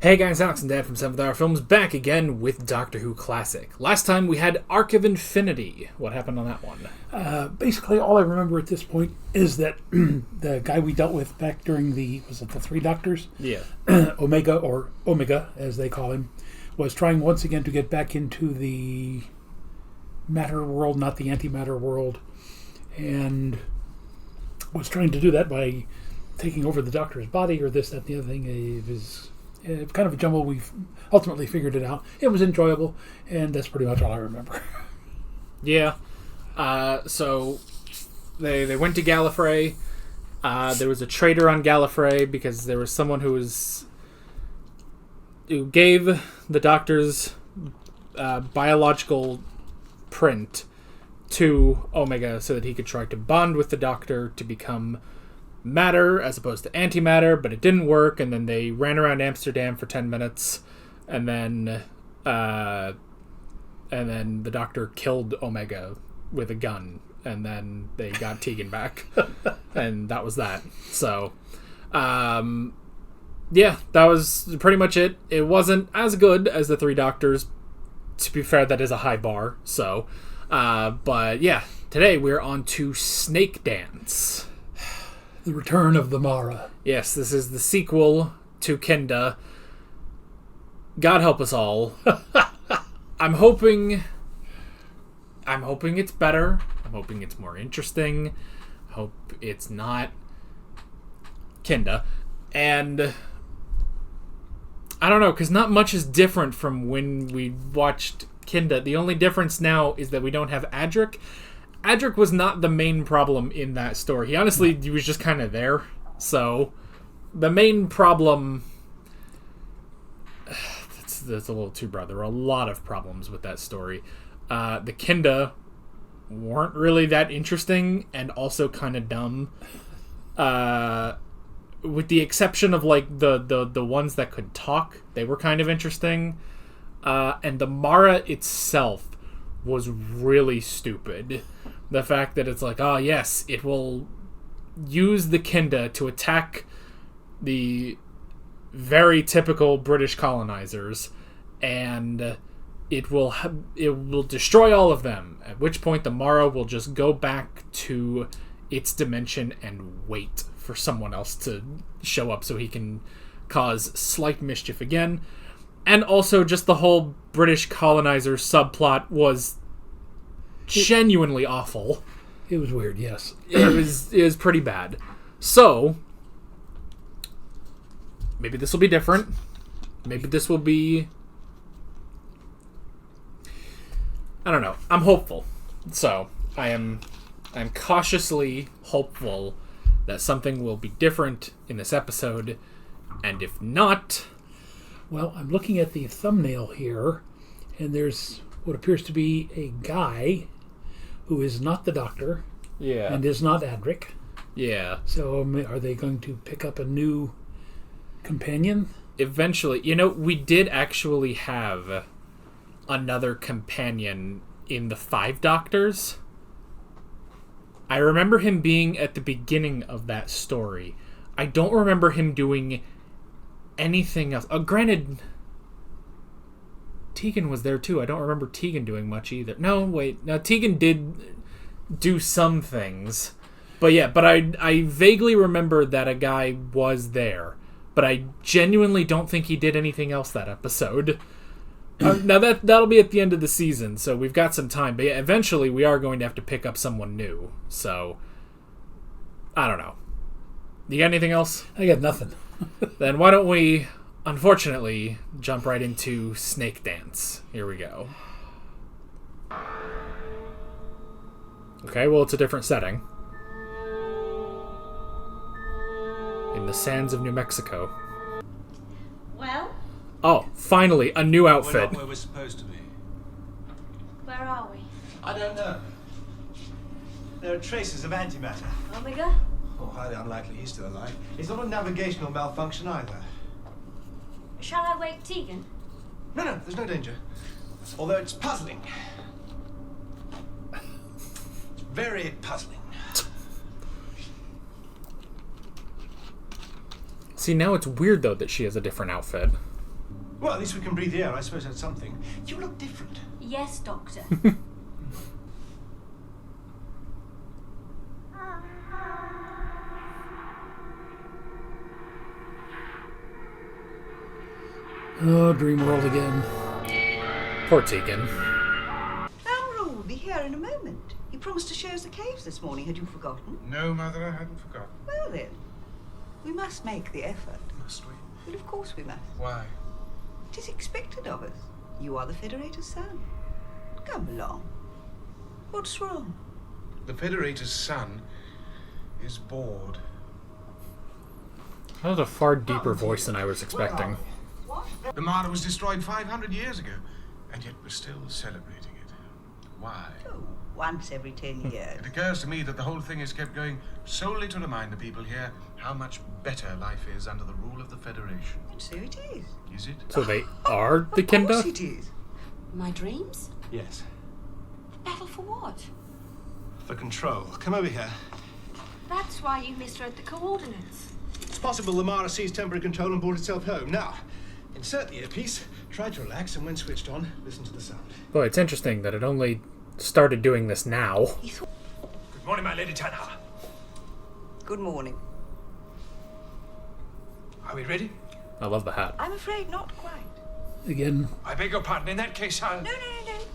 Hey guys, Alex and Dad from 7th Hour Films back again with Doctor Who Classic. Last time we had Arc of Infinity. What happened on that one? Basically, all I remember at this point is that the guy we dealt with back during the Three Doctors? Yeah. Omega, as they call him, was trying once again to get back into the matter world, not the antimatter world, and was trying to do that by taking over the Doctor's body or this, that, and the other thing. It was kind of a jumble. We've ultimately figured it out. It was enjoyable, and that's pretty much all I remember. Yeah. So they went to Gallifrey. There was a traitor on Gallifrey because there was someone who gave the Doctor's biological print to Omega so that he could try to bond with the Doctor to become matter as opposed to antimatter, but it didn't work, and then they ran around Amsterdam for 10 minutes, and then the Doctor killed Omega with a gun, and then they got Tegan back, and that was that. So, yeah, that was pretty much it. It wasn't as good as the Three Doctors. To be fair, that is a high bar, so, but yeah, today we're on to Snakedance. The Return of the Mara. Yes, this is the sequel to Kinda. God help us all. I'm hoping it's better. I'm hoping it's more interesting. I hope it's not Kinda. And I don't know, because not much is different from when we watched Kinda. The only difference now is that we don't have Adric. Adric was not the main problem in that story. He was just kind of there. So, the main problem... That's a little too broad. There were a lot of problems with that story. The Kinda weren't really that interesting and also kind of dumb. With the exception of, like, the ones that could talk. They were kind of interesting. And the Mara itself was really stupid. The fact that it's like, oh yes, it will use the Kinda to attack the very typical British colonizers, and it will destroy all of them, at which point the Mara will just go back to its dimension and wait for someone else to show up so he can cause slight mischief again. And also just the whole British colonizer subplot was genuinely awful. It was weird, yes. It was pretty bad. So, maybe this will be different. Maybe this will be... I don't know. I'm hopeful. So, I'm cautiously hopeful that something will be different in this episode. And if not... Well, I'm looking at the thumbnail here, and there's what appears to be a guy who is not the Doctor, and is not Adric. Yeah. So are they going to pick up a new companion? Eventually. You know, we did actually have another companion in the Five Doctors. I remember him being at the beginning of that story. I don't remember him doing anything else. Granted, Tegan was there too. I don't remember Tegan doing much either. No, wait. No, Tegan did do some things. But yeah, I vaguely remember that a guy was there. But I genuinely don't think he did anything else that episode. Now that'll be at the end of the season, so we've got some time. But yeah, eventually we are going to have to pick up someone new. So, I don't know. You got anything else? I got nothing. Then why don't we, unfortunately, jump right into Snakedance. Here we go. Okay, well, it's a different setting. In the sands of New Mexico. Well? Oh, finally, a new outfit. We're not where we're supposed to be. Where are we? I don't know. There are traces of antimatter. Omega? Oh, highly unlikely he's still alive. It's not a navigational malfunction either. Shall I wake Tegan? No, there's no danger. Although it's puzzling. It's very puzzling. See, now it's weird, though, that she has a different outfit. Well, at least we can breathe the air. I suppose that's something. You look different. Yes, Doctor. Oh, Dream World again. Poor Tegan. Amro will be here in a moment. He promised to show us the caves this morning. Had you forgotten? No, Mother, I hadn't forgotten. Well then, we must make the effort. Must we? Well, of course we must. Why? It is expected of us. You are the Federator's son. Come along. What's wrong? The Federator's son is bored. That was a far deeper voice than I was expecting. The Mara was destroyed 500 years ago, and yet we're still celebrating it. Why? Oh, once every 10 years. It occurs to me that the whole thing is kept going solely to remind the people here how much better life is under the rule of the Federation. And so it is. Is it? So they are the Of course Kinda? it is. My dreams? Yes. Battle for what? For control. Come over here. That's why you misread the coordinates. It's possible the Mara seized temporary control and brought itself home. Now, insert the earpiece, try to relax, and when switched on, listen to the sound. Boy, it's interesting that it only started doing this now. Good morning, my Lady Tanha. Good morning. Are we ready? I love the hat. I'm afraid not quite. Again, I beg your pardon. In that case, I'll... No.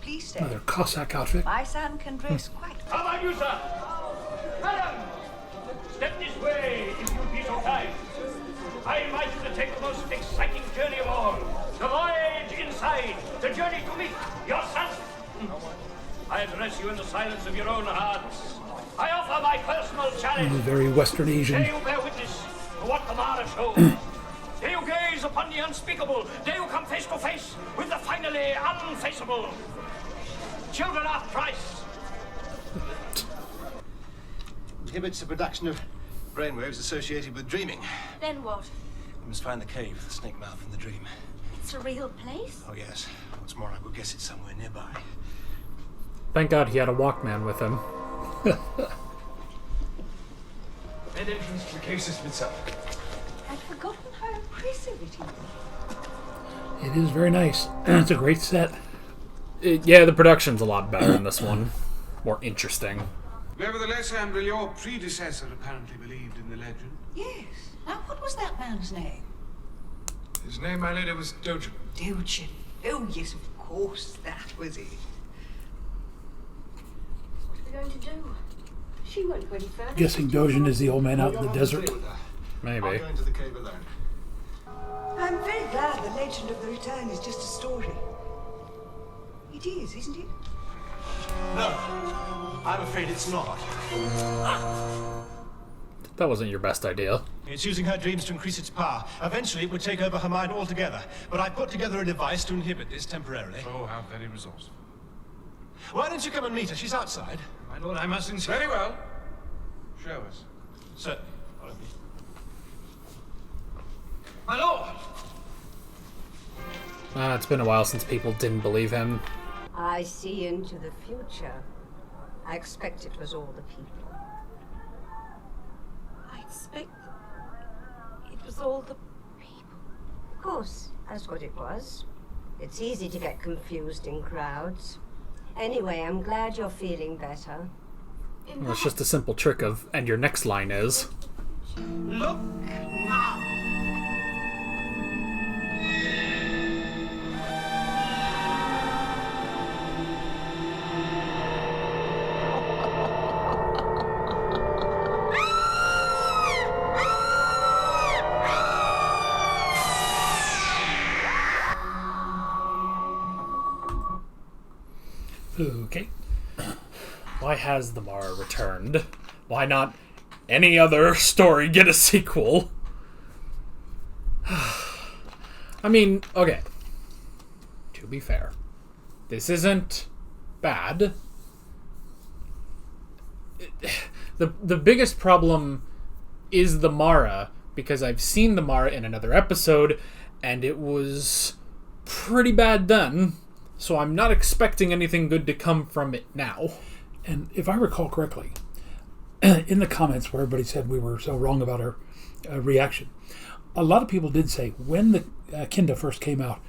Please stay. another Cossack outfit. My son can dress quite How about you, sir? Madam! Step this way, if you'll be so kind. I invite you to take the most exciting journey of all. The voyage inside. The journey to meet your son. I address you in the silence of your own hearts. I offer my personal challenge. Very Western Asian. Dare you bear witness to what the Mara shows? Dare you gaze upon the unspeakable? Dare you come face to face with the finally unfaceable? Children of Christ. Inhibits the production of brainwaves associated with dreaming. Then what? We must find the cave, the snake mouth, and the dream. It's a real place? Oh, yes. What's more, I would guess it's somewhere nearby. Thank God he had a Walkman with him. Main entrance to the cave system itself. I'd forgotten how impressive it is. It is very nice. It's a great set. Yeah, the production's a lot better in this one. More interesting. Nevertheless, Ambril, your predecessor apparently believed in the legend. Yes. Now, what was that man's name? His name, my lady, was Dojan. Dojin. Oh, yes, of course, that was it. What are we going to do? She won't go any further. Guessing Dojin is the old man out in the desert. I'll Maybe. go into the cave alone. I'm very glad the legend of the return is just a story. It is, isn't it? No, I'm afraid it's not. That wasn't your best idea. It's using her dreams to increase its power. Eventually, it would take over her mind altogether. But I put together a device to inhibit this temporarily. Oh, how very resourceful. Why don't you come and meet her? She's outside. My lord, I must insist. Very well. Show us. Certainly. Follow me. My lord! It's been a while since people didn't believe him. I see into the future. I expect it was all the people. I expect it was all the people. Of course, that's what it was. It's easy to get confused in crowds. Anyway, I'm glad you're feeling better. Well, it's just a simple trick of, and your next line is. Look now! Okay. Why has the Mara returned? Why not any other story get a sequel? I mean, okay. To be fair, this isn't bad. The biggest problem is the Mara, because I've seen the Mara in another episode, and it was pretty bad then. So I'm not expecting anything good to come from it now. And if I recall correctly, in the comments where everybody said we were so wrong about our reaction, a lot of people did say when Kinda first came out,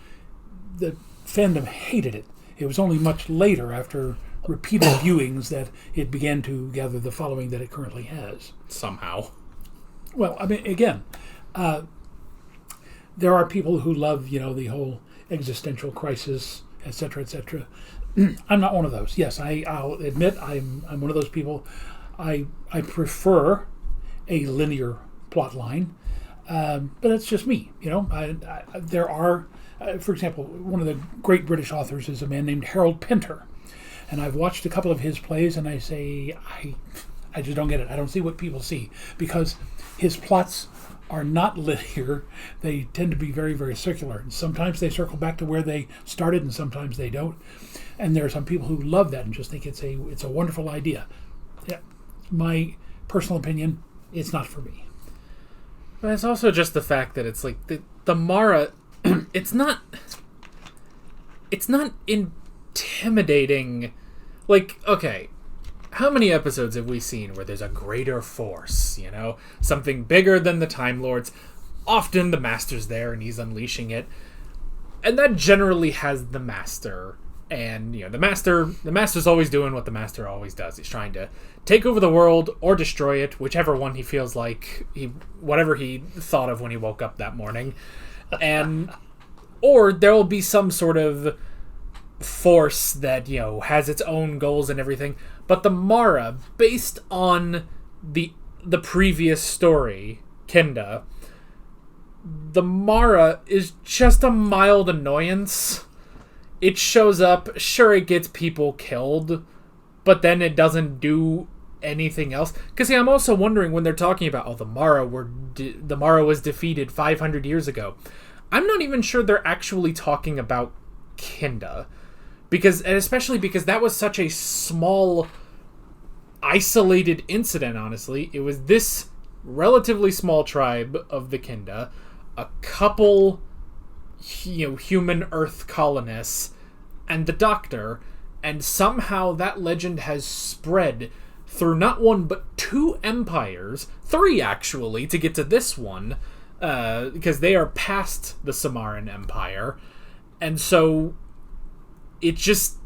the fandom hated it. It was only much later, after repeated viewings, that it began to gather the following that it currently has. Somehow. Well, I mean, again, there are people who love, the whole existential crisis, etc., etc. I'm not one of those. Yes, I'll admit I'm one of those people. I prefer a linear plot line, but that's just me. There are, for example, one of the great British authors is a man named Harold Pinter, and I've watched a couple of his plays, and I say I just don't get it. I don't see what people see, because his plots are not linear. They tend to be very, very circular. And sometimes they circle back to where they started, and sometimes they don't. And there are some people who love that and just think it's a wonderful idea. Yeah, my personal opinion, it's not for me. But it's also just the fact that it's like the Mara. It's not intimidating. Like, okay, how many episodes have we seen where there's a greater force, something bigger than the Time Lords? Often the Master's there and he's unleashing it. And that generally has the Master. And, the Master's always doing what the Master always does. He's trying to take over the world or destroy it, whichever one he feels like, whatever he thought of when he woke up that morning. And, or there will be some sort of force that, has its own goals and everything. But the Mara, based on the previous story, Kinda, the Mara is just a mild annoyance. It shows up, sure, it gets people killed, but then it doesn't do anything else. Because, see, I'm also wondering when they're talking about, the Mara was defeated 500 years ago. I'm not even sure they're actually talking about Kinda. And especially because that was such a small, isolated incident, honestly. It was this relatively small tribe of the Kinda, a couple, human Earth colonists, and the Doctor, and somehow that legend has spread through not one but two empires, three actually, to get to this one, because they are past the Samaran Empire, and so it just,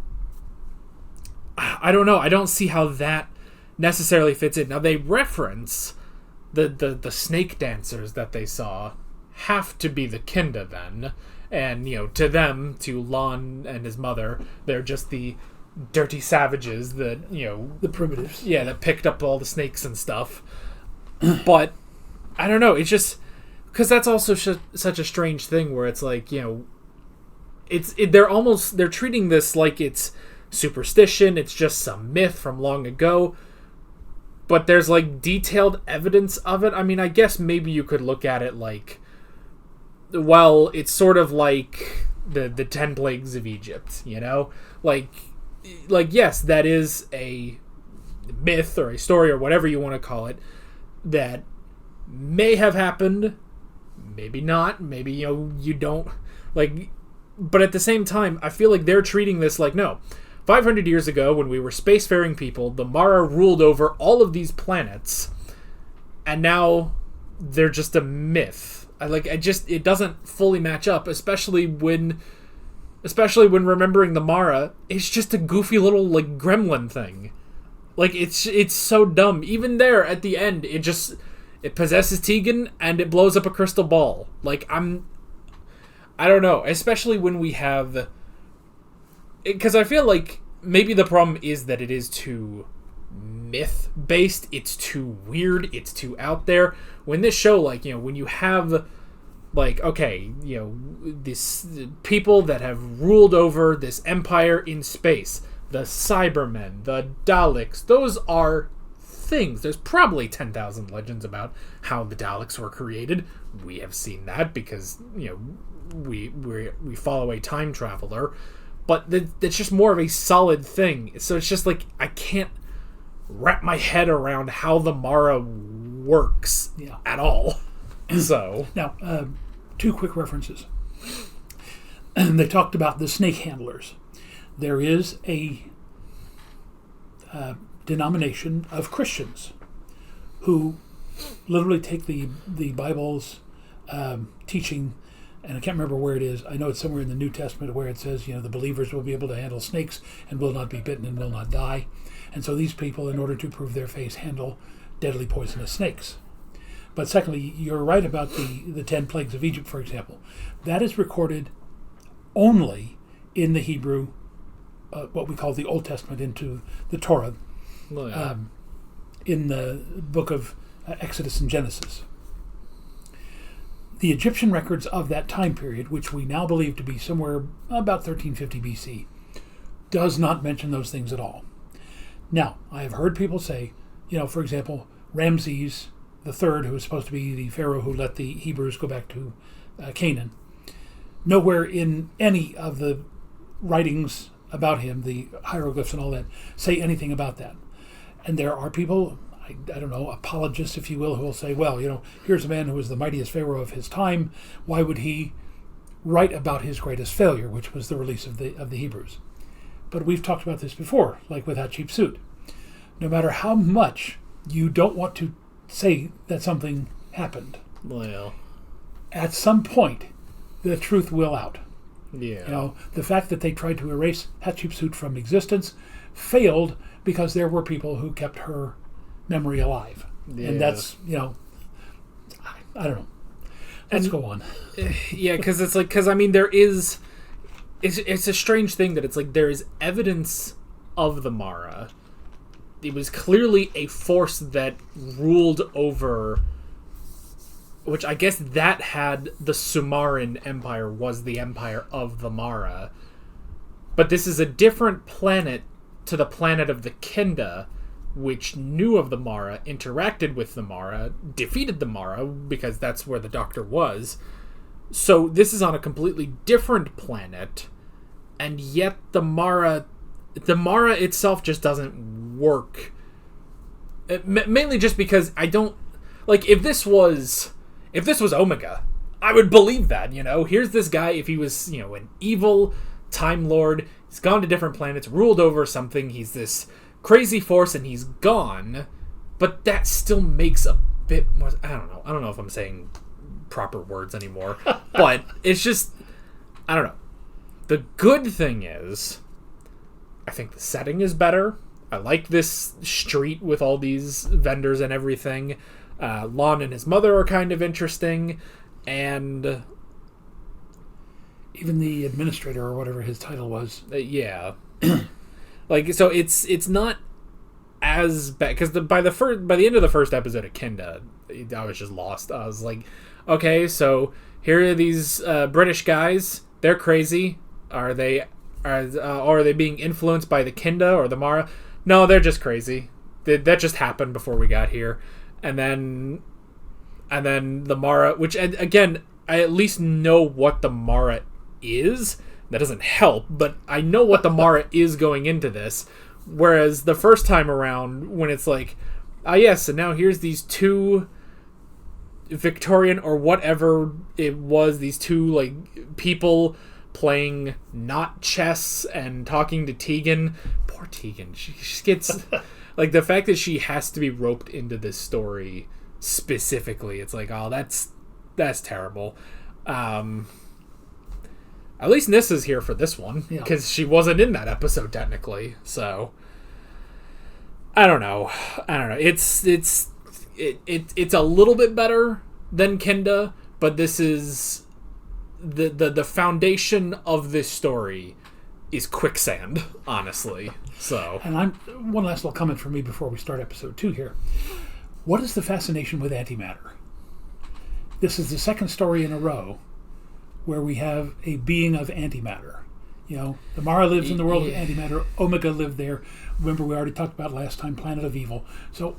I don't know, I don't see how that necessarily fits in. Now, they reference the snake dancers that they saw have to be the Kinda then, and, to them, to Lon and his mother, they're just the dirty savages that, the primitives. Yeah, that picked up all the snakes and stuff. But, I don't know, it's just, because that's also such a strange thing where it's like, they're treating this like it's superstition, it's just some myth from long ago, but there's like detailed evidence of it. I mean, I guess maybe you could look at it like, well, it's sort of like the 10 plagues of Egypt, like yes, that is a myth or a story or whatever you want to call it that may have happened, maybe not, maybe you don't like. But at the same time, I feel like they're treating this like, no, 500 years ago, when we were spacefaring people, the Mara ruled over all of these planets, and now they're just a myth. It doesn't fully match up, especially when remembering the Mara, it's just a goofy little, like, gremlin thing. Like, it's so dumb. Even there, at the end, it possesses Tegan, and it blows up a crystal ball. Like, I don't know, especially when we have... Because I feel like maybe the problem is that it is too myth-based, it's too weird, it's too out there. When this show, when you have, this people that have ruled over this empire in space, the Cybermen, the Daleks, those are things. There's probably 10,000 legends about how the Daleks were created. We have seen that because, we follow a time traveler, but it's just more of a solid thing. So it's just like I can't wrap my head around how the Mara works at all. So now, two quick references. They talked about the snake handlers. There is a denomination of Christians who literally take the Bible's teaching and I can't remember where it is. I know it's somewhere in the New Testament where it says, the believers will be able to handle snakes and will not be bitten and will not die. And so these people, in order to prove their faith, handle deadly poisonous snakes. But secondly, you're right about the 10 plagues of Egypt, for example. That is recorded only in the Hebrew, what we call the Old Testament, into the Torah, in the book of Exodus and Genesis. The Egyptian records of that time period, which we now believe to be somewhere about 1350 BC, does not mention those things at all. Now, I have heard people say, for example, Ramses III, who was supposed to be the pharaoh who let the Hebrews go back to Canaan, nowhere in any of the writings about him, the hieroglyphs and all that, say anything about that. And there are people, I don't know, apologists, if you will, who will say, well, here's a man who was the mightiest pharaoh of his time. Why would he write about his greatest failure, which was the release of the Hebrews? But we've talked about this before, like with Hatshepsut. No matter how much you don't want to say that something happened, Well, at some point, the truth will out. yeah. The fact that they tried to erase Hatshepsut from existence failed because there were people who kept her memory alive. Yeah. And that's, I don't know. Let's go on. Yeah, because there is... It's a strange thing that it's like there is evidence of the Mara. It was clearly a force that ruled over... Which I guess that had the Sumerian Empire was the empire of the Mara. But this is a different planet to the planet of the Kenda, which knew of the Mara, interacted with the Mara, defeated the Mara, because that's where the Doctor was. So this is on a completely different planet, and yet the Mara itself just doesn't work. Mainly just because I don't... Like, if this was Omega, I would believe that, Here's this guy, if he was, an evil Time Lord, he's gone to different planets, ruled over something, he's this crazy force, and he's gone. But that still makes a bit more... I don't know if I'm saying proper words anymore. But it's just... I don't know. The good thing is, I think the setting is better. I like this street with all these vendors and everything. Lon and his mother are kind of interesting, and even the administrator or whatever his title was. Yeah, so it's not as bad because by the end of the first episode of Kenda, I was just lost. I was like, okay, so here are these British guys. They're crazy. Are they being influenced by the Kenda or the Mara? No, they're just crazy. That just happened before we got here. And then the Mara, which, again, I at least know what the Mara is. That doesn't help, but I know what the Mara is going into this. Whereas the first time around, when it's like, yes, and now here's these two Victorian or whatever it was, these two, people playing not chess and talking to Tegan. Poor Tegan. She gets... the fact that she has to be roped into this story specifically, it's like, oh, that's terrible. At least Nissa's here for this one, because she wasn't in that episode, technically. So, I don't know. It's a little bit better than Kenda, but this is... The foundation of this story is quicksand, honestly. So, and one last little comment from me before we start episode 2 here. What is the fascination with antimatter? This is the second story in a row where we have a being of antimatter. The Mara lives in the world of antimatter. Omega lived there. Remember, we already talked about last time, Planet of Evil. So,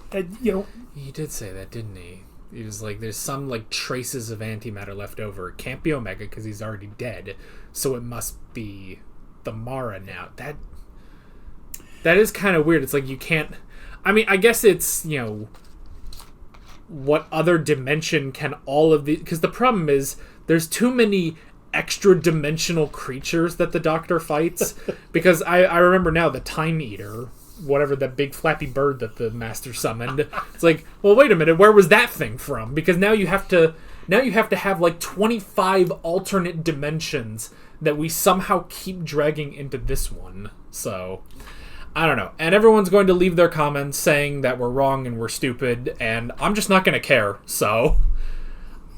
he did say that, didn't he? He was like, there's some traces of antimatter left over. It can't be Omega because he's already dead. So it must be the Mara now. That is kind of weird. It's like you can't... I mean, I guess it's, what other dimension can all of these... Because the problem is, there's too many extra-dimensional creatures that the Doctor fights. Because I remember now, the Time Eater, whatever, that big flappy bird that the Master summoned. It's like, well, wait a minute, where was that thing from? Because now you have to Now you have to have like 25 alternate dimensions that we somehow keep dragging into this one. So, I don't know. And everyone's going to leave their comments saying that we're wrong and we're stupid, and I'm just not going to care. So,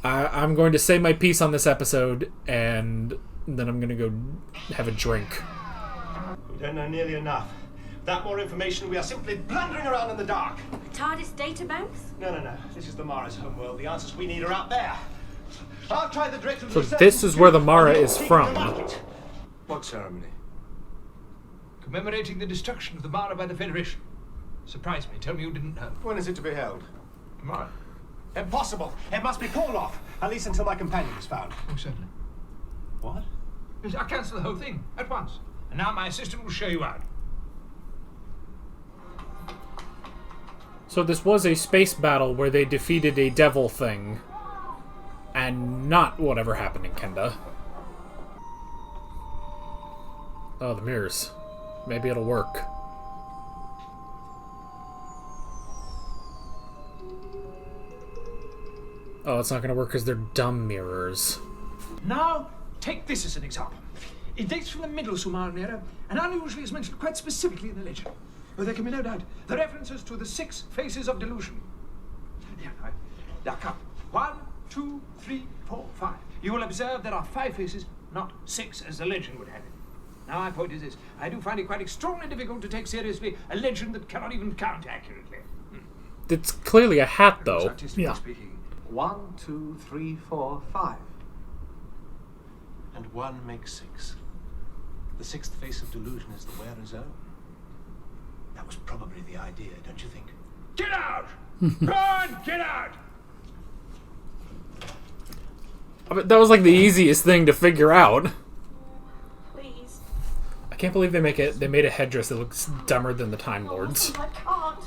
I'm going to say my piece on this episode, and then I'm going to go have a drink. We don't know nearly enough. Without more information, we are simply blundering around in the dark. TARDIS databanks? No. This is the Mara's homeworld. The answers we need are out there. I'll try the director of So the research this is where the Mara and is keep from. the market. What ceremony? Commemorating the destruction of the Mara by the Federation. Surprise me. Tell me you didn't know. When is it to be held? Tomorrow. Impossible. It must be called off. At least until my companion is found. Oh, certainly. What? Yes, I'll cancel the whole thing at once. And now my assistant will show you out. So this was a space battle where they defeated a devil thing, and not whatever happened in Kenda. Oh, the mirrors. Maybe it'll work. Oh, it's not going to work because they're dumb mirrors. Now, take this as an example. It dates from the Middle Sumerian era, and unusually is mentioned quite specifically in the legend. But there can be no doubt the references to the 6 faces of delusion. Now come. 1, 2, 3, 4, 5. You will observe there are 5 faces, not 6 as the legend would have it. Now my point is this. I do find it quite extraordinarily difficult to take seriously a legend that cannot even count accurately. It's clearly a hat, though. Artistically Yeah. speaking. 1, 2, 3, 4, 5. And 1 makes 6. The 6th face of delusion is the wearer's own. That was probably the idea, don't you think? Get out! Go on, get out! I mean, that was like the easiest thing to figure out. Please. I can't believe they made a headdress that looks dumber than the Time Lords. I can't.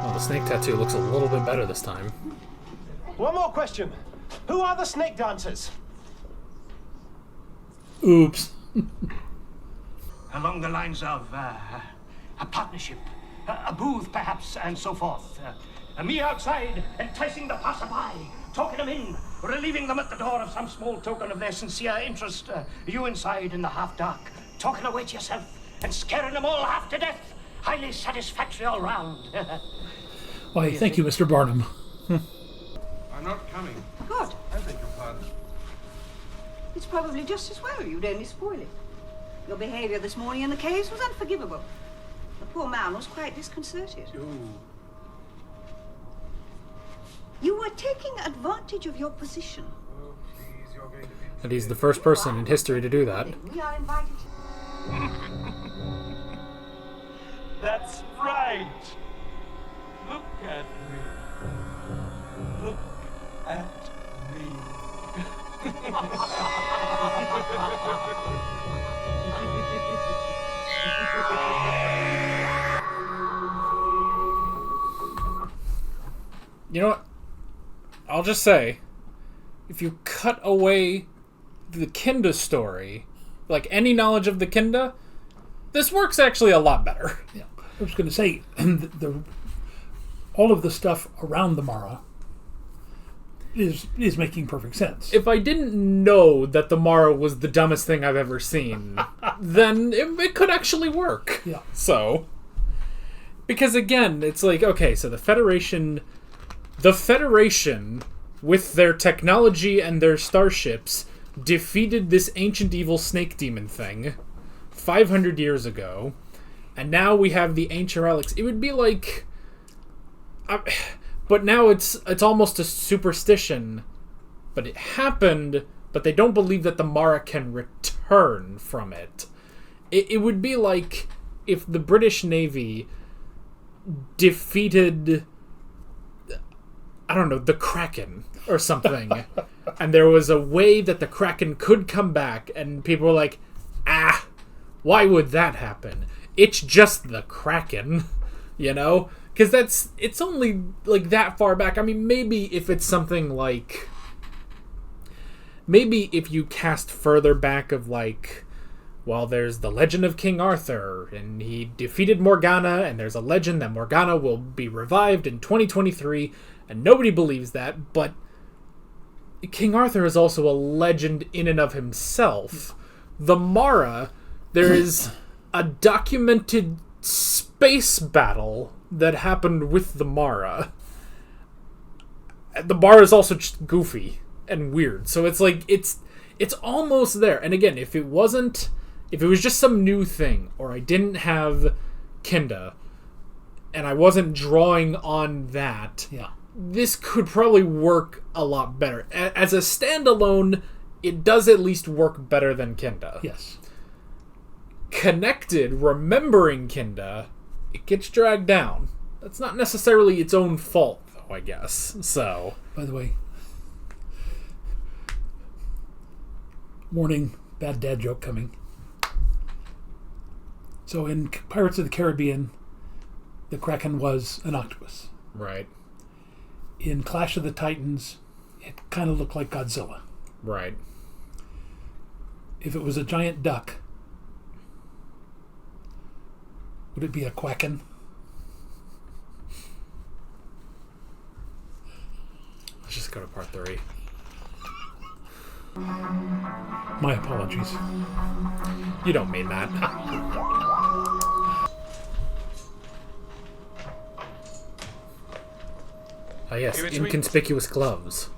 Oh, the snake tattoo looks a little bit better this time. One more question. Who are the snake dancers? Oops. Along the lines of a partnership, a booth perhaps, and so forth. Me outside, enticing the passerby, talking them in, relieving them at the door of some small token of their sincere interest. You inside in the half-dark, talking away to yourself and scaring them all half to death. Highly satisfactory all round. Why, thank you, Mr. Barnum. I'm not coming. Good. I beg your pardon. It's probably just as well you'd only spoil it. Your behaviour this morning in the caves was unforgivable. The poor man was quite disconcerted. Ooh. You were taking advantage of your position. Oh, please, you're going to be... And he's the first person in history to do that. We are invited to... That's right. Look at me. Look at me. You know what? I'll just say, if you cut away the Kinda story, like any knowledge of the Kinda, this works actually a lot better. Yeah. I was going to say, all of the stuff around the Mara is making perfect sense. If I didn't know that the Mara was the dumbest thing I've ever seen, then it could actually work. Yeah. So, because again, it's like, okay, so the Federation with their technology and their starships defeated this ancient evil snake demon thing 500 years ago, and now we have the ancient relics. It would be like, but now it's almost a superstition. But it happened, but they don't believe that the Mara can return from it. It would be like if the British Navy defeated, I don't know, the Kraken or something. And there was a way that the Kraken could come back, and people were like, why would that happen? It's just the Kraken, you know? Because it's only like that far back. I mean, maybe if it's something like, maybe if you cast further back of like well, there's the legend of King Arthur, and he defeated Morgana, and there's a legend that Morgana will be revived in 2023, and nobody believes that, but King Arthur is also a legend in and of himself. The Mara, there is a documented space battle that happened with the Mara. The Mara is also just goofy and weird, so it's like, it's almost there. And again, if it was just some new thing, or I didn't have Kinda, and I wasn't drawing on that, this could probably work a lot better. As a standalone, it does at least work better than Kinda. Yes. Connected, remembering Kinda, it gets dragged down. That's not necessarily its own fault, though, I guess. So, by the way, warning, bad dad joke coming. So in Pirates of the Caribbean, the Kraken was an octopus. Right. In Clash of the Titans, it kind of looked like Godzilla. Right. If it was a giant duck, would it be a quacken? Let's just go to part 3. My apologies. You don't mean that. Oh yes, inconspicuous gloves.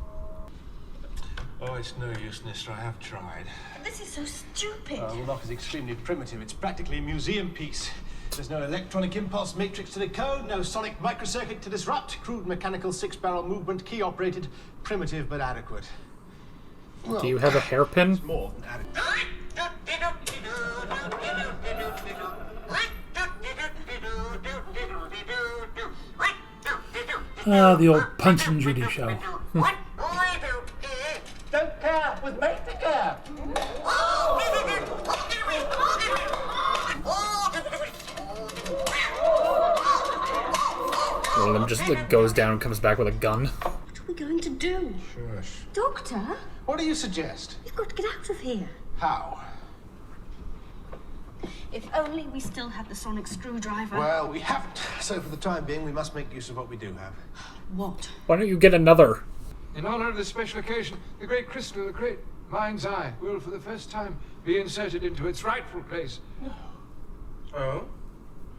Oh, it's no use, Mister. I have tried. This is so stupid. The lock is extremely primitive. It's practically a museum piece. There's no electronic impulse matrix to decode, no sonic microcircuit to disrupt, crude mechanical 6-barrel movement, key-operated, primitive but adequate. Well, do you have a hairpin? It's more than adequate. The old Punch and Judy show. Don't care, was made to care. One of them just goes down and comes back with a gun. What are we going to do? Shush. Doctor, What do you suggest? we've got to get out of here. How? If only we still had the sonic screwdriver. Well, we haven't. So for the time being, we must make use of what we do have. What? Why don't you get another? In honor of this special occasion, the great crystal, the great mind's eye, will for the first time be inserted into its rightful place. Oh?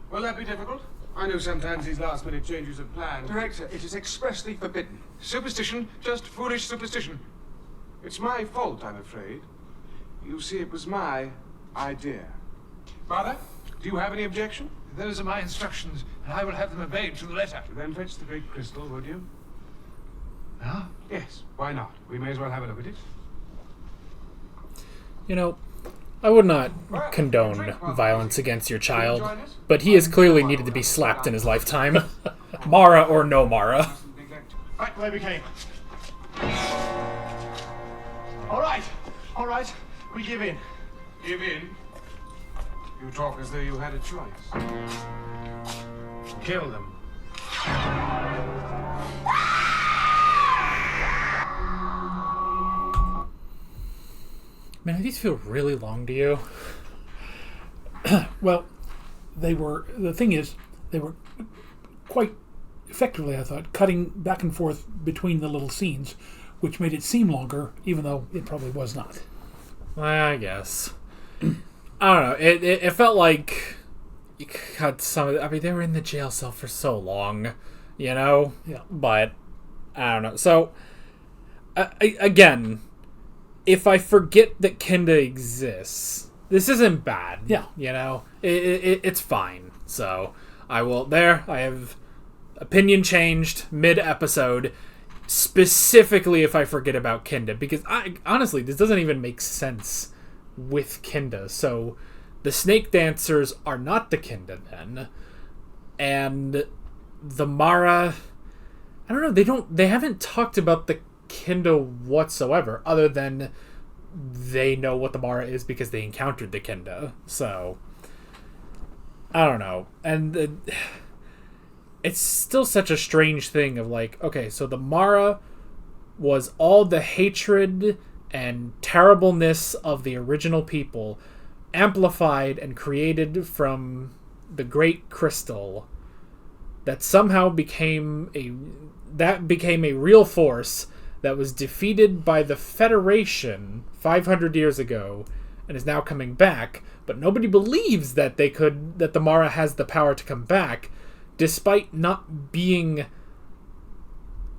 Will that be difficult? I know sometimes these last-minute changes of plan. Director, it is expressly forbidden. Superstition, just foolish superstition. It's my fault, I'm afraid. You see, it was my idea. Father, do you have any objection? Those are my instructions, and I will have them obeyed to the letter. Then fetch the great crystal, would you? Huh? Yes, why not? We may as well have a look at it. You know, I would not condone violence against your child, but he has clearly needed to be slapped in his lifetime. Mara or no Mara. Right where we came. All right, we give in. Give in. You talk as though you had a choice. Kill them. Man, these feel really long to you. Well, the thing is, they were quite effectively, I thought, cutting back and forth between the little scenes, which made it seem longer, even though it probably was not. I guess. I don't know. It felt like you cut some of I mean, they were in the jail cell for so long, you know? Yeah. But, I don't know. So, again, if I forget that Kinda exists, this isn't bad. Yeah. You know? It's fine. So, I have opinion changed mid-episode, specifically if I forget about Kinda, because honestly, this doesn't even make sense with Kinda. So the snake dancers are not the Kinda then, and the Mara, I don't know, they haven't talked about the Kinda whatsoever, other than they know what the Mara is because they encountered the Kinda. So I don't know. And it's still such a strange thing of like, okay, so the Mara was all the hatred and terribleness of the original people, amplified and created from the great crystal that somehow became a real force that was defeated by the Federation 500 years ago and is now coming back, but nobody believes that the Mara has the power to come back, despite not being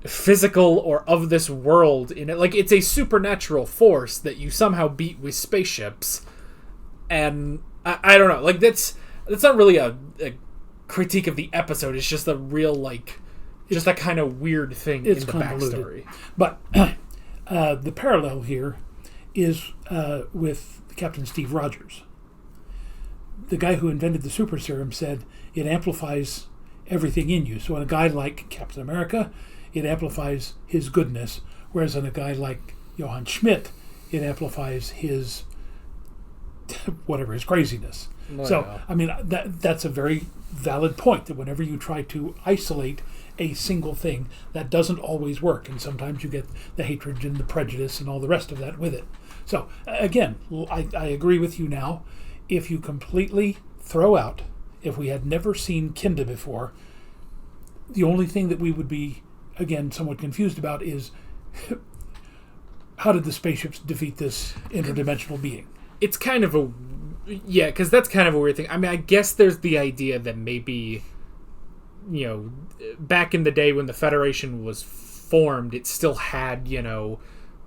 physical or of this world in it. Like, it's a supernatural force that you somehow beat with spaceships, and I don't know, like, that's not really a critique of the episode. It's just a real, like, just a kind of weird thing in the backstory. But the parallel here is with Captain Steve Rogers. The guy who invented the super serum said it amplifies everything in you. So in a guy like Captain America, it amplifies his goodness, whereas in a guy like Johann Schmidt, it amplifies his whatever, his craziness. Well, so, yeah. I mean, that's a very valid point, that whenever you try to isolate a single thing, that doesn't always work, and sometimes you get the hatred and the prejudice and all the rest of that with it. So, again, I agree with you now. If you completely throw out, if we had never seen Kinda before, the only thing that we would be, again, somewhat confused about is how did the spaceships defeat this interdimensional being? It's kind of yeah, because that's kind of a weird thing. I mean, I guess there's the idea that maybe, you know, back in the day when the Federation was formed, it still had, you know,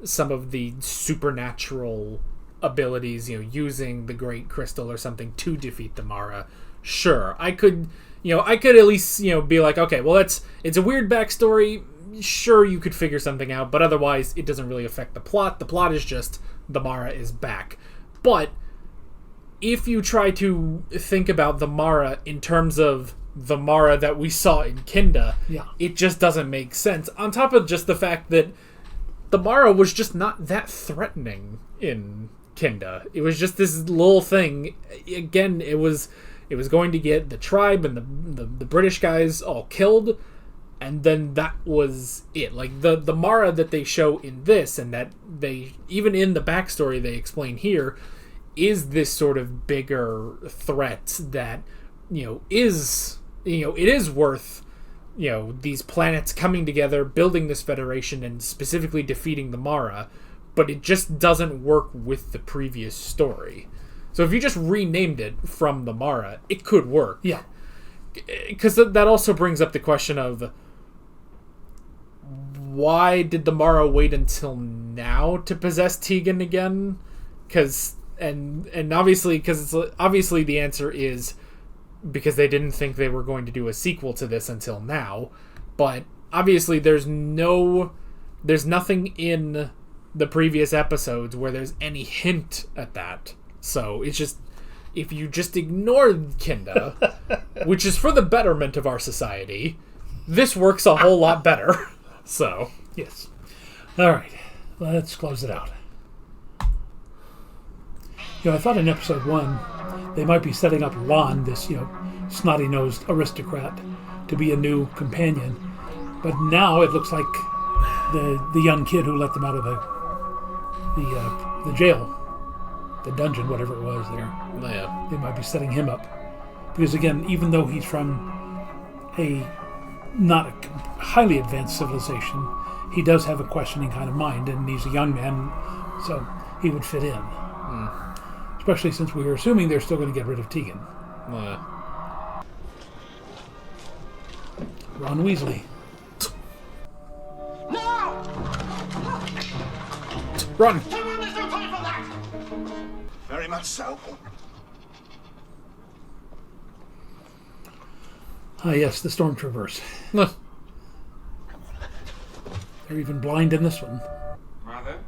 some of the supernatural abilities, you know, using the Great Crystal or something to defeat the Mara. Sure, I could at least, you know, be like, okay, well, it's a weird backstory. Sure, you could figure something out, but otherwise, it doesn't really affect the plot. The plot is just the Mara is back. But if you try to think about the Mara in terms of the Mara that we saw in Kinda, it just doesn't make sense. On top of just the fact that the Mara was just not that threatening in Kinda. It was just this little thing. Again, it was going to get the tribe and the British guys all killed, and then that was it. Like, the Mara that they show in this, and that they, even in the backstory they explain here, is this sort of bigger threat that, it is worth, these planets coming together, building this federation, and specifically defeating the Mara, but it just doesn't work with the previous story. So if you just renamed it from the Mara, it could work. Yeah. Because that also brings up the question of, why did the Mara wait until now to possess Tegan again? And obviously the answer is because they didn't think they were going to do a sequel to this until now. But obviously there's nothing in the previous episodes where there's any hint at that. So it's just, if you just ignore Kinda, which is for the betterment of our society, this works a whole lot better. So, yes. All right, let's close it out. I thought in episode 1 they might be setting up Lon, this snotty-nosed aristocrat, to be a new companion, but now it looks like the young kid who let them out of the jail, the dungeon, whatever it was there. Yeah. They might be setting him up, because again, even though he's from not a highly advanced civilization, he does have a questioning kind of mind, and he's a young man, so he would fit in. Especially since we were assuming they're still going to get rid of Tegan. Ron Weasley. No! Run! There's no time for that! Very much so. Yes, the Stormtroopers. They're even blind in this one. Mother?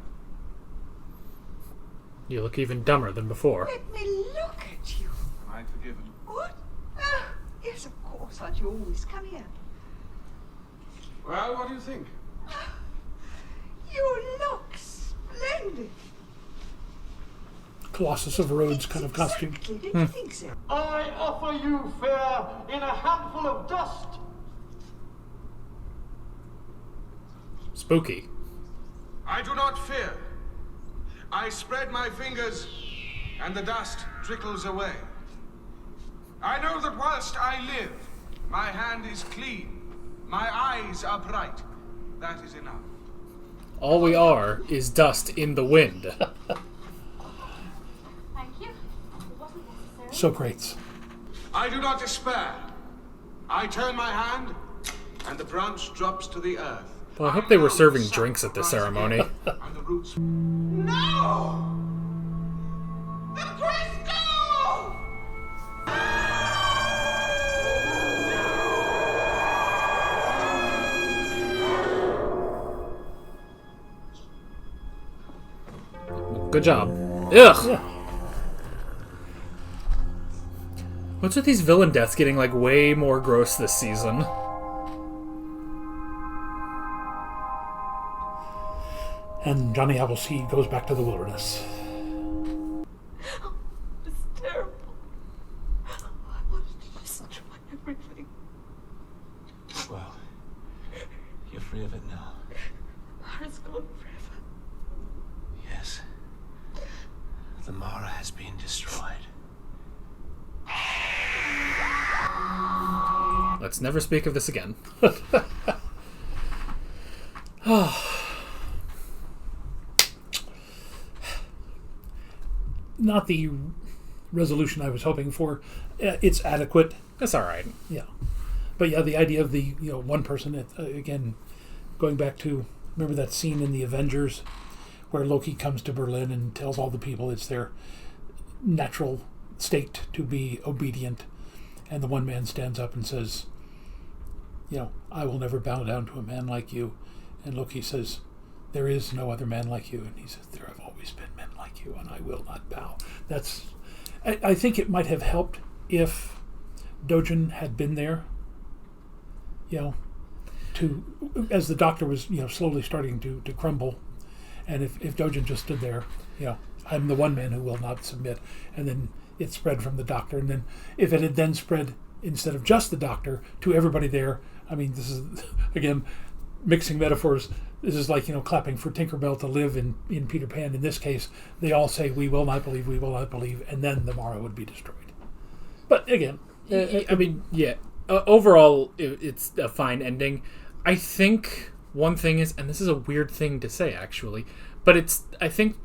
You look even dumber than before. Let me look at you. Am I forgiven? What? Ah, yes, of course. Aren't you always come here? Well, what do you think? You look splendid. Colossus of Rhodes kind of costume. Exactly. Didn't you think so? I offer you fare in a handful of dust. Spooky. I do not fear. I spread my fingers, and the dust trickles away. I know that whilst I live, my hand is clean, my eyes are bright. That is enough. All we are is dust in the wind. Thank you. It wasn't necessary. Socrates. I do not despair. I turn my hand, and the branch drops to the earth. Well, I hope they were serving drinks at the ceremony. And the roots... No! The crystal! Good job. Ugh! Yeah. What's with these villain deaths getting, like, way more gross this season? And Johnny Appleseed goes back to the wilderness. It's terrible. I wanted to destroy everything. Well, you're free of it now. Mara's gone forever. Yes. The Mara has been destroyed. Let's never speak of this again. Not the resolution I was hoping for. It's adequate. That's alright. Yeah. But yeah, the idea of the one person, again, going back to, remember that scene in the Avengers where Loki comes to Berlin and tells all the people it's their natural state to be obedient, and the one man stands up and says, I will never bow down to a man like you. And Loki says, there is no other man like you. And he says, there have always been men like you, and I will not bow. I think it might have helped if Dojin had been there, as the doctor was, slowly starting to crumble. And if Dojin just stood there, I'm the one man who will not submit. And then it spread from the doctor. And then if it had then spread, instead of just the doctor, to everybody there, I mean, this is, again, mixing metaphors. This is like, clapping for Tinkerbell to live in Peter Pan. In this case, they all say, we will not believe, and then the Mara would be destroyed. But again... overall, it's a fine ending. I think one thing is, and this is a weird thing to say, actually, but I think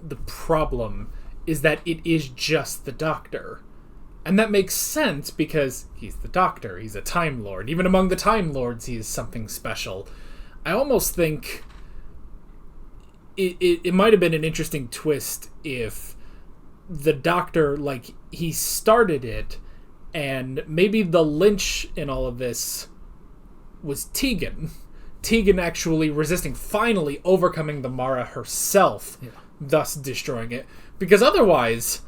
the problem is that it is just the Doctor. And that makes sense because he's the Doctor. He's a Time Lord. Even among the Time Lords, he is something special. I almost think it might have been an interesting twist if the Doctor, he started it, and maybe the Lynch in all of this was Tegan. Tegan actually resisting, finally overcoming the Mara herself, thus destroying it. Because otherwise,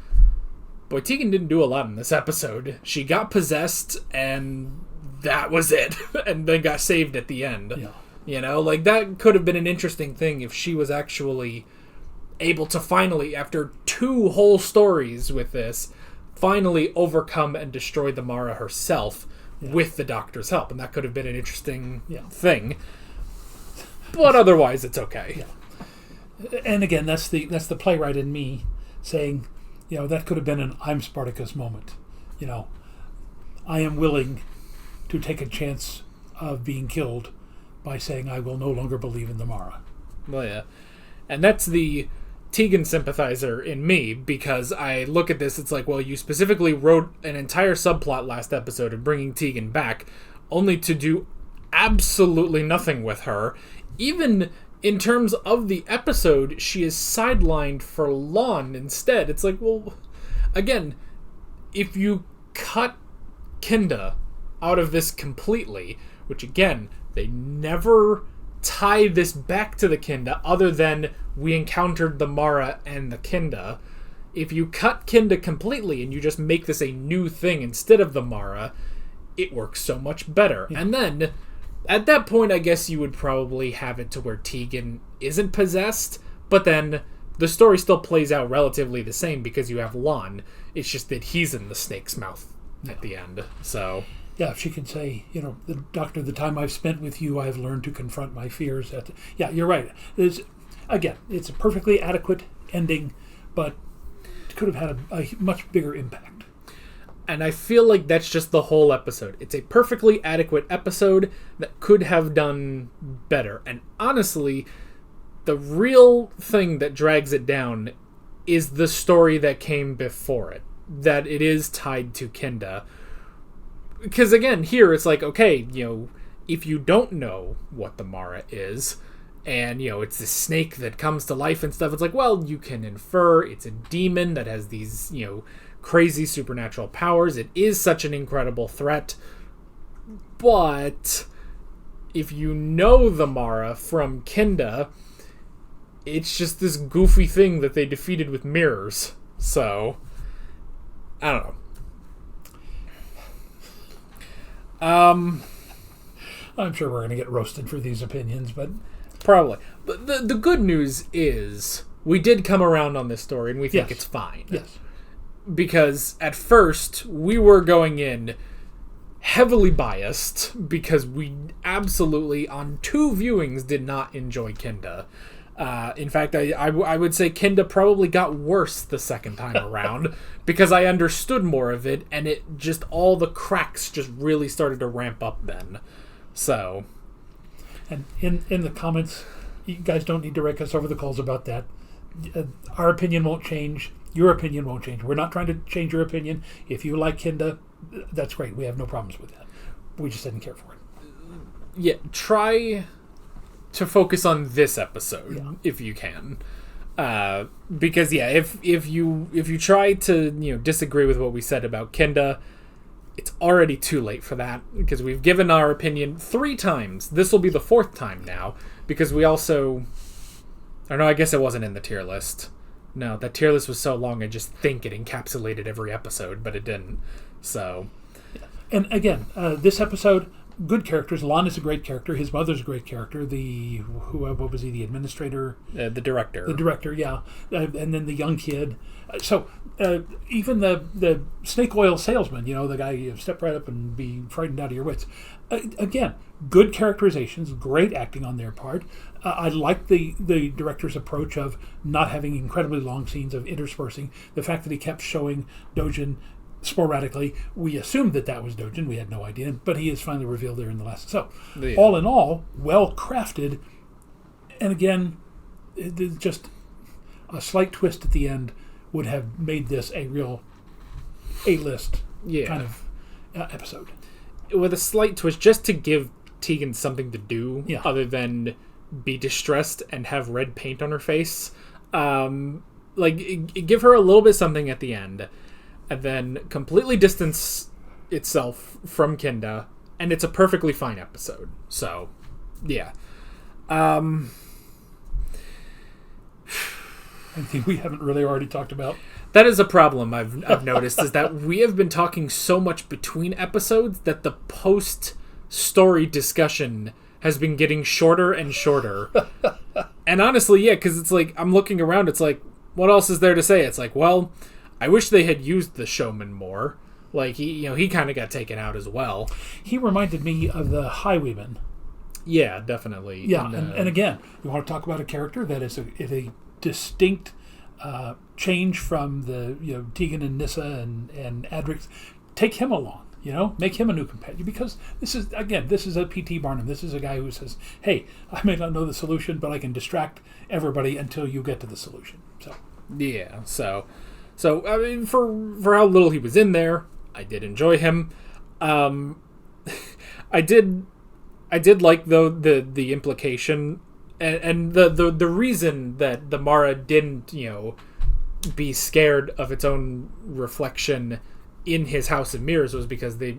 boy, Tegan didn't do a lot in this episode. She got possessed, and that was it. And then got saved at the end. Yeah. That could have been an interesting thing if she was actually able to finally, after 2 whole stories with this, finally overcome and destroy the Mara herself with the Doctor's help. And that could have been an interesting thing. But otherwise, it's okay. Yeah. And again, that's the playwright in me saying, that could have been an I'm Spartacus moment. I am willing to take a chance of being killed by saying I will no longer believe in the Mara. Well, yeah. And that's the Tegan sympathizer in me, because I look at this, it's like, well, you specifically wrote an entire subplot last episode of bringing Tegan back, only to do absolutely nothing with her. Even in terms of the episode, she is sidelined for Lon instead. It's like, well, again, if you cut Kinda out of this completely, which again, they never tie this back to the Kinda other than we encountered the Mara and the Kinda. If you cut Kinda completely and you just make this a new thing instead of the Mara, it works so much better. Yeah. And then at that point, I guess you would probably have it to where Tegan isn't possessed, but then the story still plays out relatively the same because you have Lon. It's just that he's in the snake's mouth at the end. So yeah, if she can say, the Doctor, the time I've spent with you, I've learned to confront my fears. Yeah, you're right. It's a perfectly adequate ending, but could have had a much bigger impact. And I feel like that's just the whole episode. It's a perfectly adequate episode that could have done better. And honestly, the real thing that drags it down is the story that came before it. That it is tied to Kinda. Because again, here it's like, okay, if you don't know what the Mara is, and, it's this snake that comes to life and stuff, it's like, well, you can infer it's a demon that has these, crazy supernatural powers. It is such an incredible threat. But if you know the Mara from Kinda, it's just this goofy thing that they defeated with mirrors. So, I don't know. I'm sure we're going to get roasted for these opinions, but... Probably. But the good news is we did come around on this story, and we think it's fine. Yes. Because at first, we were going in heavily biased, because we absolutely, on 2 viewings, did not enjoy Kinda. In fact, I would say Kinda probably got worse the second time around, because I understood more of it, and it just, all the cracks just really started to ramp up then. So... And in the comments, you guys don't need to rake us over the coals about that. Our opinion won't change. Your opinion won't change. We're not trying to change your opinion. If you like Kinda, that's great. We have no problems with that. We just didn't care for it. Yeah, try to focus on this episode if you can. Because if you try to disagree with what we said about Kinda, it's already too late for that, because we've given our opinion 3 times. This will be the 4th time now, because we also... I don't know, I guess it wasn't in the tier list. No, that tier list was so long I just think it encapsulated every episode, but it didn't. So... And again, this episode, good characters. Lon is a great character. His mother's a great character. What was he, the administrator? The director. The director, yeah. And then the young kid. So even the snake oil salesman, the guy, you step right up and be frightened out of your wits. Again, good characterizations, great acting on their part. I like the director's approach of not having incredibly long scenes, of interspersing. The fact that he kept showing Dojin sporadically. We assumed that was Dojin. We had no idea, but he is finally revealed there in the last. So, all in all, well crafted. And again, just a slight twist at the end would have made this a real A-list kind of episode. With a slight twist, just to give Tegan something to do other than be distressed and have red paint on her face. Give her a little bit something at the end, and then completely distance itself from Kinda, and it's a perfectly fine episode. So, yeah. Anything we haven't really already talked about? That is a problem I've noticed, is that we have been talking so much between episodes that the post-story discussion has been getting shorter and shorter. And honestly, because it's like, I'm looking around, it's like, what else is there to say? It's like, well, I wish they had used the showman more. Like, he kind of got taken out as well. He reminded me of the Highwayman. Yeah, definitely. Yeah, and again, you want to talk about a character that is a distinct change from the Tegan and Nyssa and Adrix. Take him along, make him a new companion, because this is a P.T. Barnum. This is a guy who says, hey, I may not know the solution, but I can distract everybody until you get to the solution. So yeah, so I mean, for how little he was in there, I did enjoy him. I did like, though, the implication and the reason that the Mara didn't be scared of its own reflection in his house of mirrors was because the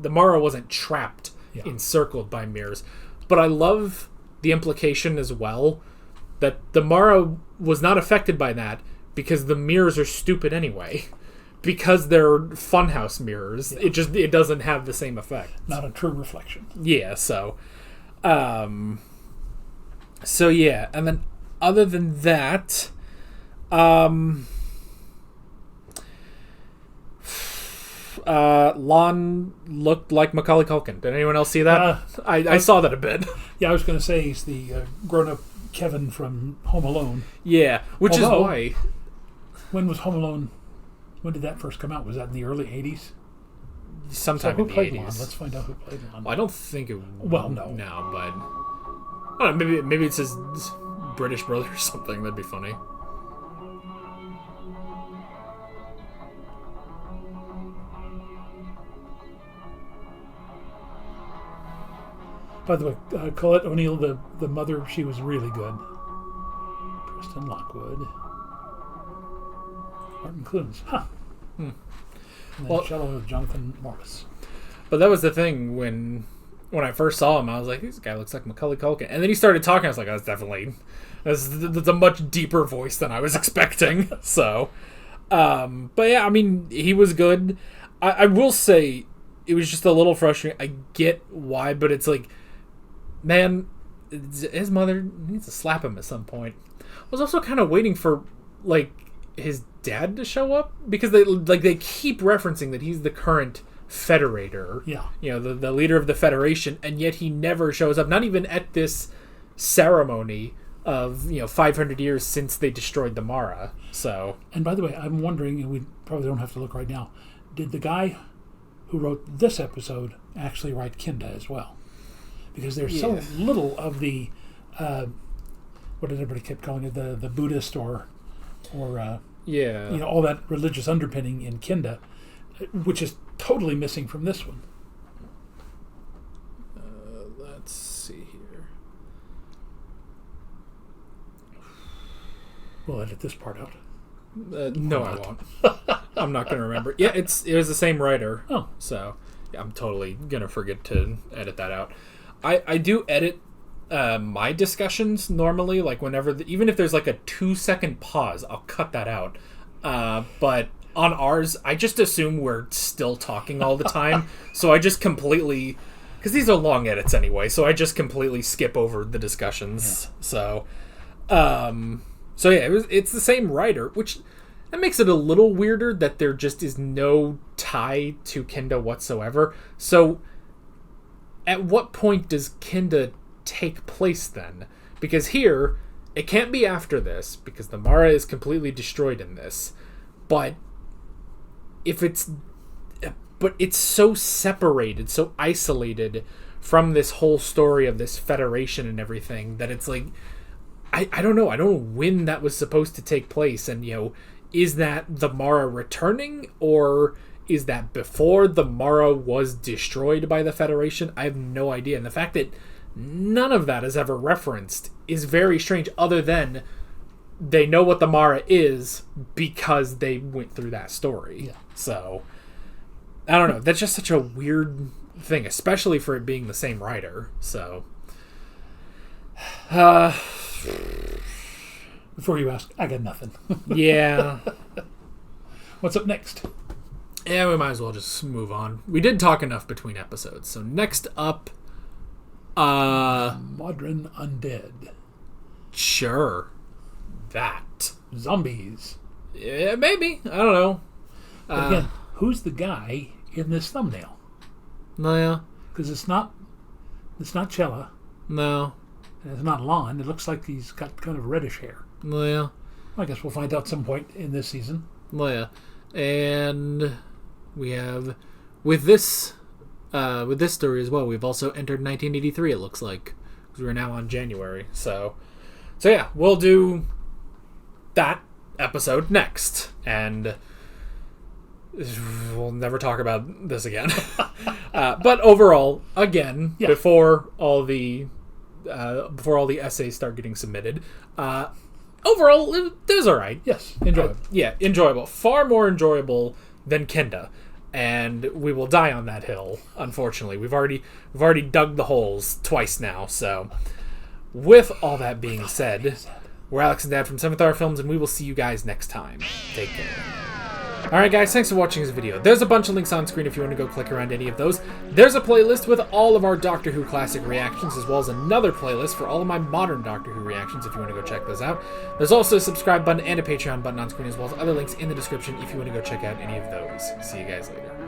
Mara wasn't trapped, encircled by mirrors. But I love the implication as well that the Mara was not affected by that because the mirrors are stupid anyway. Because they're funhouse mirrors, it doesn't have the same effect. Not a true reflection. Yeah, so yeah, and then other than that, Lon looked like Macaulay Culkin. Did anyone else see that? I saw that a bit. Yeah, I was going to say he's the grown-up Kevin from Home Alone. Yeah, which is why... When was Home Alone? When did that first come out? Was that in the early 80s? Sometime who in the played 80s. Lon? Let's find out who played Lon. Well, I don't think it. Well, no. No, but I don't know, maybe it's his British brother or something. That'd be funny. By the way, Colette O'Neill, the mother, she was really good. Preston Lockwood. Martin Clunes. Huh. And then cello with Jonathan Morris. But that was the thing when I first saw him, I was like, this guy looks like Macaulay Culkin. And then he started talking, I was like, oh, that's a much deeper voice than I was expecting. So, but yeah, I mean, he was good. I will say, it was just a little frustrating. I get why, but it's like, man, his mother needs to slap him at some point. I was also kind of waiting for, like, his dad to show up, because they keep referencing that he's the current Federator, the leader of the Federation, and yet he never shows up, not even at this ceremony of 500 years since they destroyed the Mara. So, and by the way, I'm wondering, and we probably don't have to look right now, did the guy who wrote this episode actually write Kinda as well? Because there's so little of the what did everybody kept calling it, the Buddhist or all that religious underpinning in Kinda, which is totally missing from this one. Let's see here. We'll edit this part out. No, I won't. I'm not going to remember. Yeah, it was the same writer. Oh. So, yeah, I'm totally going to forget to edit that out. I do edit my discussions normally, like whenever, even if there's like a 2-second pause, I'll cut that out. But on ours, I just assume we're still talking all the time. So I just completely, because these are long edits anyway, so I just completely skip over the discussions. Yeah. So yeah, it's the same writer, which that makes it a little weirder that there just is no tie to Kinda whatsoever. So at what point does Kinda take place then? Because here, it can't be after this, because the Mara is completely destroyed in this. But it's so separated, so isolated from this whole story of this Federation and everything, that it's like, I don't know. I don't know when that was supposed to take place, and is that the Mara returning, or is that before the Mara was destroyed by the Federation? I have no idea. And the fact that none of that is ever referenced is very strange, other than they know what the Mara is because they went through that story. Yeah. So, I don't know. That's just such a weird thing, especially for it being the same writer. So, before you ask, I got nothing. Yeah. What's up next? Yeah, we might as well just move on. We did talk enough between episodes. So next up, Modern Undead. Sure. That. Zombies. Yeah, maybe. I don't know. But again, who's the guy in this thumbnail? No, yeah. Because it's not Chella. No. And it's not Lon. It looks like he's got kind of reddish hair. No, yeah. I guess we'll find out some point in this season. No, yeah. And we have with this story as well, we've also entered 1983, it looks like, because we're now on January. So yeah, we'll do that episode next, and we'll never talk about this again. But overall, again, before all the essays start getting submitted, overall it was all right. Yes, enjoyable. Enjoyable. Far more enjoyable than Kinda, and we will die on that hill. Unfortunately, we've already dug the holes twice now. So, with all that being said, we're Alex and Dad from 7th Hour Films, and we will see you guys next time. Take care. Alright guys, thanks for watching this video. There's a bunch of links on screen if you want to go click around any of those. There's a playlist with all of our Doctor Who classic reactions, as well as another playlist for all of my modern Doctor Who reactions if you want to go check those out. There's also a subscribe button and a Patreon button on screen, as well as other links in the description if you want to go check out any of those. See you guys later.